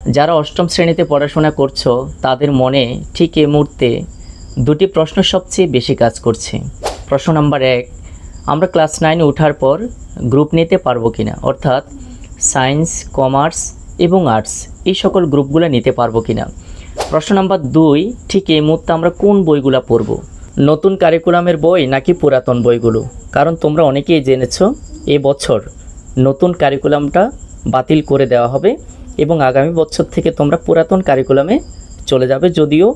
যারা অষ্টম শ্রেণীতে পড়াশোনা করছো তাদের মনে ঠিক এই মুহূর্তে দুটি প্রশ্ন সবচেয়ে বেশি কাজ করছে। প্রশ্ন নাম্বার 1, আমরা ক্লাস 9 ওঠার পর গ্রুপ নিতে পারবো কিনা, অর্থাৎ সায়েন্স, কমার্স এবং আর্টস এই সকল গ্রুপগুলো নিতে পারবো কিনা। প্রশ্ন নাম্বার 2, ঠিক এই মুহূর্তে আমরা কোন বইগুলো পড়ব, নতুন কারিকুলামের বই নাকি পুরাতন বইগুলো। কারণ তোমরা অনেকেই জেনেছো এবছর নতুন কারিকুলামটা বাতিল করে দেওয়া হবে এবং আগামী বছর থেকে তোমরা পুরাতন কারিকুলামে চলে যাবে, যদিও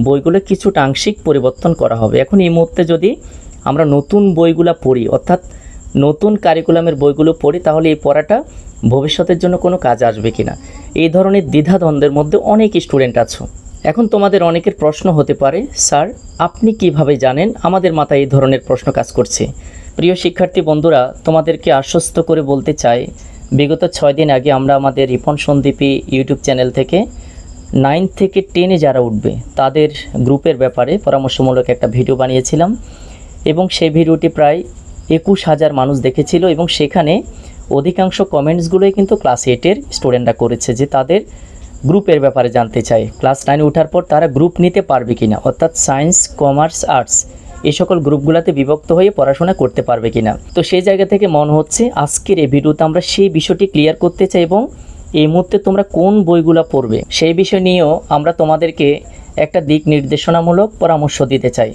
বইগুলো কিছুটা আংশিক পরিবর্তন করা হবে। এখন এই মুহূর্তে যদি আমরা নতুন বইগুলো পড়ি, অর্থাৎ নতুন কারিকুলামের বইগুলো পড়ি, তাহলে এই পড়াটা ভবিষ্যতের জন্য কোনো কাজ আসবে কিনা, এই ধরনের দ্বিধাদ্বন্দ্বের মধ্যে অনেক স্টুডেন্ট আছো। এখন তোমাদের অনেকের প্রশ্ন হতে পারে, স্যার আপনি কিভাবে জানেন? আমাদের মাথায় এই ধরনের প্রশ্ন কাজ করছে। প্রিয় শিক্ষার্থী বন্ধুরা, তোমাদেরকে আশ্বস্ত করে বলতে চাই, বিগত 6 দিন আগে আমরা আমাদের রিপন সন্দীপী ইউটিউব চ্যানেল থেকে 9 থেকে 10-এ যারা উঠবে তাদের গ্রুপের ব্যাপারে পরামর্শমূলক একটা ভিডিও বানিয়েছিলাম এবং সেই ভিডিওটি প্রায় 21,000 মানুষ দেখেছিল এবং সেখানে অধিকাংশ কমেন্টসগুলোই কিন্তু ক্লাস 8-এর স্টুডেন্টরা করেছে যে তাদের গ্রুপের ব্যাপারে জানতে চায়, ক্লাস 9 ওঠার পর তারা গ্রুপ নিতে পারবে কিনা, অর্থাৎ সায়েন্স, কমার্স, আর্টস এই সকল গ্রুপগুলোতে বিভক্ত হয়ে পড়াশোনা করতে পারবে কিনা। তো সেই জায়গা থেকে মনে হচ্ছে আজকের এই ভিডিওতে আমরা সেই বিষয়টি ক্লিয়ার করতে চাই এবং এই মুহূর্তে তোমরা কোন বইগুলো পড়বে সেই বিষয় নিয়েও আমরা তোমাদেরকে একটা দিক নির্দেশনামূলক পরামর্শ দিতে চাই।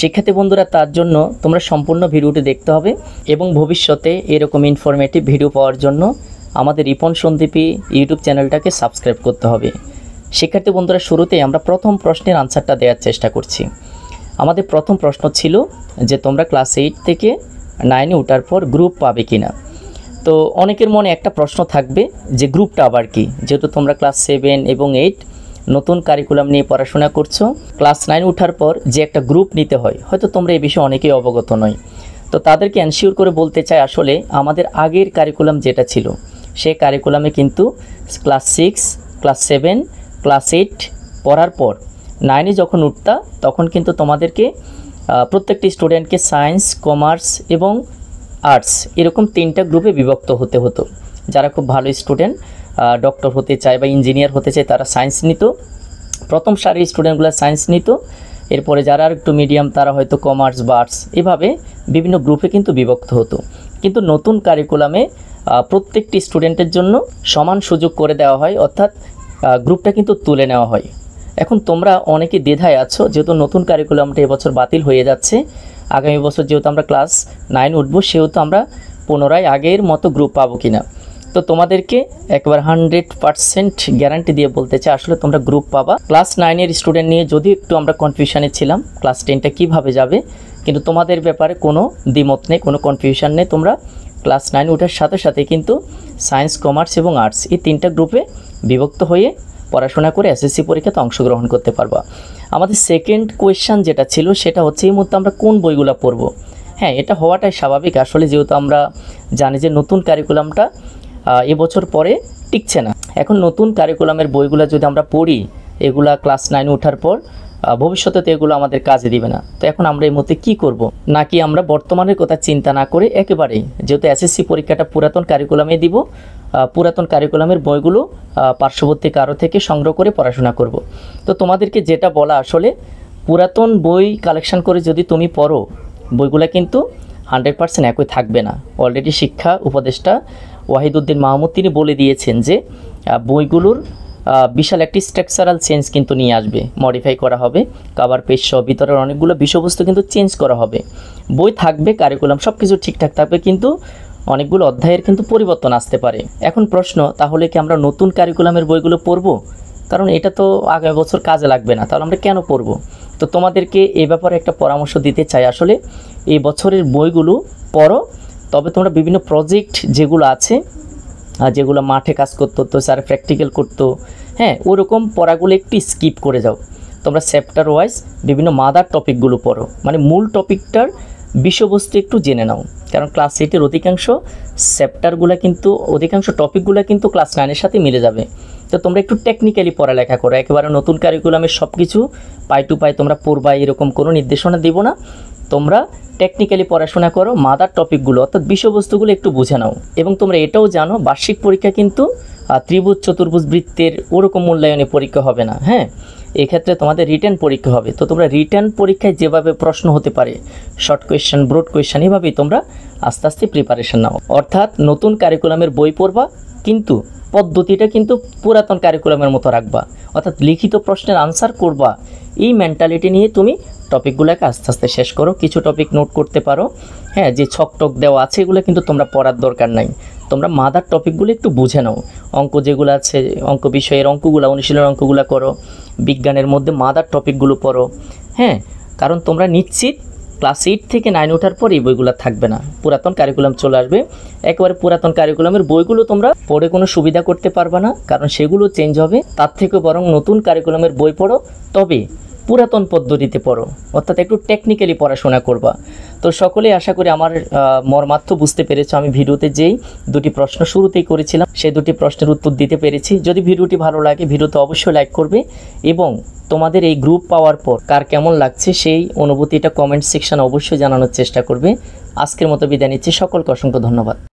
শিক্ষার্থী বন্ধুরা, তার জন্য তোমরা সম্পূর্ণ ভিডিওটি দেখতে হবে এবং ভবিষ্যতে এরকম ইনফরমেটিভ ভিডিও পাওয়ার জন্য আমাদের রিপন সন্দীপী ইউটিউব চ্যানেলটাকে সাবস্ক্রাইব করতে হবে। শিক্ষার্থী বন্ধুরা, শুরুতেই আমরা প্রথম প্রশ্নের আনসারটা দেওয়ার চেষ্টা করছি। আমাদের প্রথম প্রশ্ন ছিল যে তোমরা ক্লাস 8 থেকে 9-এ ওঠার পর গ্রুপ পাবে কিনা। তো অনেকের মনে একটা প্রশ্ন থাকবে যে গ্রুপটা আবার কি, যেহেতু তোমরা ক্লাস 7 এবং 8 নতুন কারিকুলাম নিয়ে পড়াশোনা করছো, ক্লাস 9 ওঠার পর যে একটা গ্রুপ নিতে হয়, হয়তো তোমরা এই বিষয়ে অনেকেই অবগত নয়। তো তাদেরকে এনশিওর করে বলতে চাই, আসলে আমাদের আগের কারিকুলাম যেটা ছিল সেই কারিকুলামে কিন্তু ক্লাস 6, ক্লাস 7, ক্লাস 8 পড়ার পর 9-এ যখন উঠতা তখন কিন্তু তোমাদেরকে প্রত্যেকটি স্টুডেন্টকে সায়েন্স, কমার্স এবং আর্টস এরকম 3টা গ্রুপে বিভক্ত হতে হতো। যারা খুব ভালো স্টুডেন্ট, ডক্টর হতে চায় বা ইঞ্জিনিয়ার হতে চায়, তারা সায়েন্স নিত, প্রথম সারির স্টুডেন্টগুলো সায়েন্স নিত, এরপরে যারা আর একটু মিডিয়াম তারা হয়তো কমার্স বা আর্টস, এভাবে বিভিন্ন গ্রুপে কিন্তু বিভক্ত হতো। কিন্তু নতুন কারিকুলামে প্রত্যেকটি স্টুডেন্টের জন্য সমান সুযোগ করে দেওয়া হয়, অর্থাৎ গ্রুপটা কিন্তু তুলে নেওয়া হয়। এখন তোমরা অনেকে দ্বিধায় আছো, যেহেতু নতুন কারিকুলামটা এবছর বাতিল হয়ে যাচ্ছে, আগামী বছর যেহেতু আমরা ক্লাস 9 উঠবো, সেহেতু আমরা পুনরায় আগের মতো গ্রুপ পাবো কিনা। তো তোমাদেরকে একবার 100% গ্যারান্টি দিয়ে বলতে চাই, আসলে তোমরা গ্রুপ পাবা। ক্লাস 9-এর স্টুডেন্ট নিয়ে যদি একটু আমরা কনফিউশনে ছিলাম ক্লাস 10টা কীভাবে যাবে, কিন্তু তোমাদের ব্যাপারে কোনো দ্বিমত নেই, কোনো কনফিউশন নেই। তোমরা ক্লাস 9 ওঠার সাথে সাথে কিন্তু সায়েন্স, কমার্স এবং আর্টস এই 3টা গ্রুপে বিভক্ত হয়ে পড়াশোনা করে এসএসসি পরীক্ষাতে অংশগ্রহণ করতে পারবা। আমাদের সেকেন্ড কোয়েশ্চান যেটা ছিল সেটা হচ্ছে এই মুহূর্তে আমরা কোন বইগুলো পড়বো। হ্যাঁ, এটা হওয়াটাই স্বাভাবিক, আসলে যেহেতু আমরা জানি যে নতুন কারিকুলামটা এবছর পরে টিকছে না। এখন নতুন কারিকুলামের বইগুলো যদি আমরা পড়ি, এগুলা ক্লাস 9 ওঠার পর ভবিষ্যতে তো এগুলো আমাদের কাজে দিবে না। তো এখন আমরা এই মুহূর্তে কী করব, নাকি আমরা বর্তমানের কথা চিন্তা না করে একেবারেই যেহেতু এসএসসি পরীক্ষাটা পুরাতন কারিকুলামে দিব, পুরাতন কারিকুলামের বইগুলো পার্শ্ববর্তী কারো থেকে সংগ্রহ করে পড়াশোনা করব। তো তোমাদেরকে যেটা বলা, আসলে পুরাতন বই কালেকশন করে যদি তুমি পড়ো, বইগুলো কিন্তু 100% একই থাকবে না। অলরেডি শিক্ষা উপদেষ্টা ওয়াহিদুদ্দিন মাহমুদ তিনি বলে দিয়েছেন যে বইগুলোর বিশাল একটি স্ট্রাকচারাল চেঞ্জ কিন্তু নিয়ে আসবে, মডিফাই করা হবে, কভার পেজ সহ ভিতরের অনেকগুলো বিষয়বস্তু কিন্তু চেঞ্জ করা হবে। বই থাকবে, কারিকুলাম সব কিছু ঠিকঠাক থাকবে, কিন্তু অনেকগুলো অধ্যায়ের কিন্তু পরিবর্তন আসতে পারে। এখন প্রশ্ন, তাহলে কি আমরা নতুন কারিকুলামের বইগুলো পড়ব? কারণ এটা তো আগামী বছর কাজে লাগবে না, তাহলে আমরা কেন পড়ব? তো তোমাদেরকে এই ব্যাপারে একটা পরামর্শ দিতে চাই, আসলে এই বছরের বইগুলো পড়ো, তবে তোমরা বিভিন্ন প্রজেক্ট যেগুলো আছে, যেগুলো মাঠে কাজ করতে হতো, স্যার প্র্যাকটিক্যাল করতো, হ্যাঁ ওরকম পড়াগুলো একটু স্কিপ করে যাও। তোমরা চ্যাপ্টার ওয়াইজ বিভিন্ন মাদার টপিকগুলো পড়ো, মানে মূল টপিকটার বিষয়বস্তু একটু জেনে নাও। কারণ ক্লাস 8-এর অধিকাংশ চ্যাপ্টারগুলো কিন্তু, অধিকাংশ টপিকগুলো কিন্তু ক্লাস 9-এর সাথে মিলে যাবে। তো তোমরা একটু টেকনিক্যালি পড়ালেখা করো, একেবারে নতুন কারিকুলামের সব কিছু পাই টু পাই তোমরা পড়বা এরকম কোনো নির্দেশনা দেব না। তোমরা টেকনিক্যালি পড়াশোনা করো, মাদার টপিকগুলো অর্থাৎ বিষয়বস্তুগুলো একটু বুঝে নাও। এবং তোমরা এটাও জানো বার্ষিক পরীক্ষা কিন্তু ত্রিভুজ চতুর্ভুজ বৃত্তের ওরকম মূল্যায়নে পরীক্ষা হবে না। হ্যাঁ, এক্ষেত্রে তোমাদের রিটেন পরীক্ষা হবে। তো তোমরা রিটেন পরীক্ষায় যেভাবে প্রশ্ন হতে পারে, শর্ট কোয়েশ্চেন, ব্রড কোয়েশ্চেন, এভাবেই তোমরা আস্তে আস্তে প্রিপারেশন নাও। অর্থাৎ নতুন কারিকুলামের বই পড়বা, কিন্তু পদ্ধতিটা কিন্তু পুরাতন কারিকুলামের মতো রাখবা, অর্থাৎ লিখিত প্রশ্নের আনসার করবা। এই মেন্টালিটি নিয়ে তুমি টপিকগুলোকে আস্তে আস্তে শেষ করো। কিছু টপিক নোট করতে পারো, হ্যাঁ, যে ছক টক দেওয়া আছে এগুলো কিন্তু তোমরা পড়ার দরকার নাই। তোমরা মাদার টপিকগুলো একটু বুঝে নাও। অঙ্ক যেগুলো আছে, অঙ্ক বিষয়ের অঙ্কগুলো, অনুশীলনের অঙ্কগুলো করো। বিজ্ঞানের মধ্যে মাদার টপিকগুলো পড়ো। হ্যাঁ, কারণ তোমরা নিশ্চিত ক্লাস 8 থেকে 9 ওঠার পর এই বইগুলো থাকবে না, পুরাতন কারিকুলাম চলে আসবে। একেবারে পুরাতন কারিকুলামের বইগুলো তোমরা পড়ে কোনো সুবিধা করতে পারবে না, কারণ সেগুলো চেঞ্জ হবে। তার থেকে বরং নতুন কারিকুলামের বই পড়ো, তবে পুরাতন পদ্ধতিতে পড়ো, অর্থাৎ একটু টেকনিক্যালি পড়াশোনা করবা। তো সকলেই আশা করি আমার মর্মার্থ বুঝতে পেরেছো। আমি ভিডিওতে যেই দুটি প্রশ্ন শুরুতেই করেছিলাম সেই দুটি প্রশ্নের উত্তর দিতে পেরেছি। যদি ভিডিওটি ভালো লাগে ভিডিওতে অবশ্যই লাইক করবে, এবং তোমাদের এই গ্রুপ পাওয়ার পর কার কেমন লাগছে সেই অনুভূতিটা কমেন্ট সেকশনে অবশ্যই জানানোর চেষ্টা করবে। আজকের মতো বিদায় নিচ্ছি, সকলকে অসংখ্য ধন্যবাদ।